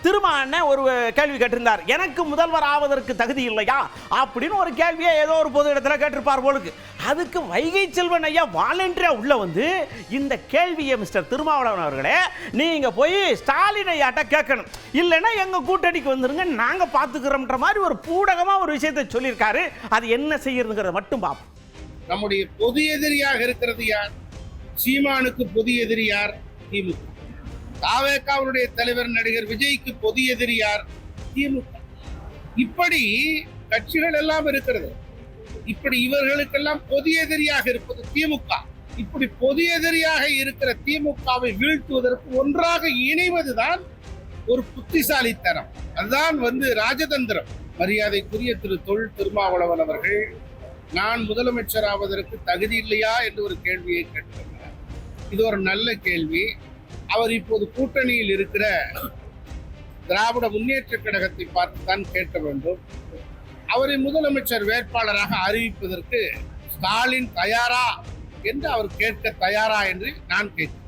திருமாவளவன் ஒரு கேள்வி கேட்டிருந்தார், எனக்கு முதல்வர் ஆவதற்கு தகுதி இல்லையா அப்படின்னு ஒரு கேள்வியை ஏதோ ஒரு பொது இடத்துல கேட்டிருப்பார் போலுக்கு. அதுக்கு வைகை செல்வன் ஐயா வாலண்டியரா உள்ள வந்து இந்த கேள்வியை மிஸ்டர் திருமாவளவன் அவர்களே நீங்க போய் ஸ்டாலின் ஐயாட்ட கேட்கணும், இல்லைன்னா எங்க கூட்டணிக்கு வந்துருங்க நாங்க பாத்துக்கிறோம்ன்ற மாதிரி ஒரு பூடகமா ஒரு விஷயத்தை சொல்லியிருக்காரு. அது என்ன செய்யறதுங்கிறத மட்டும் பார்ப்போம். நம்முடைய பொது எதிரியாக இருக்கிறது யார்? சீமானுக்கு பொது எதிரி யார்? திமுக. தாவேகாவுடைய தலைவர் நடிகர் விஜய்க்கு பொது எதிரி யார்? திமுக. இப்படி கட்சிகள் எல்லாம் இருக்கிறது. இப்படி இவர்களுக்கெல்லாம் பொது எதிரியாக இருப்பது திமுக. இப்படி பொது எதிரியாக இருக்கிற திமுகவை வீழ்த்துவதற்கு ஒன்றாக இணைவதுதான் ஒரு புத்திசாலித்தனம். அதுதான் ராஜதந்திரம். மரியாதைக்குரிய திரு தொல் திருமாவளவன் அவர்கள் நான் முதலமைச்சர் ஆவதற்கு தகுதி இல்லையா என்று ஒரு கேள்வியை கேட்டிருக்கிறார். இது ஒரு நல்ல கேள்வி. அவர் இப்போது கூட்டணியில் இருக்கிற திராவிட முன்னேற்ற கழகத்தை பார்த்துதான் கேட்க வேண்டும். அவரை முதலமைச்சர் வேட்பாளராக அறிவிப்பதற்கு ஸ்டாலின் தயாரா என்று அவர் கேட்க தயாரா என்று நான் கேட்கிறேன்.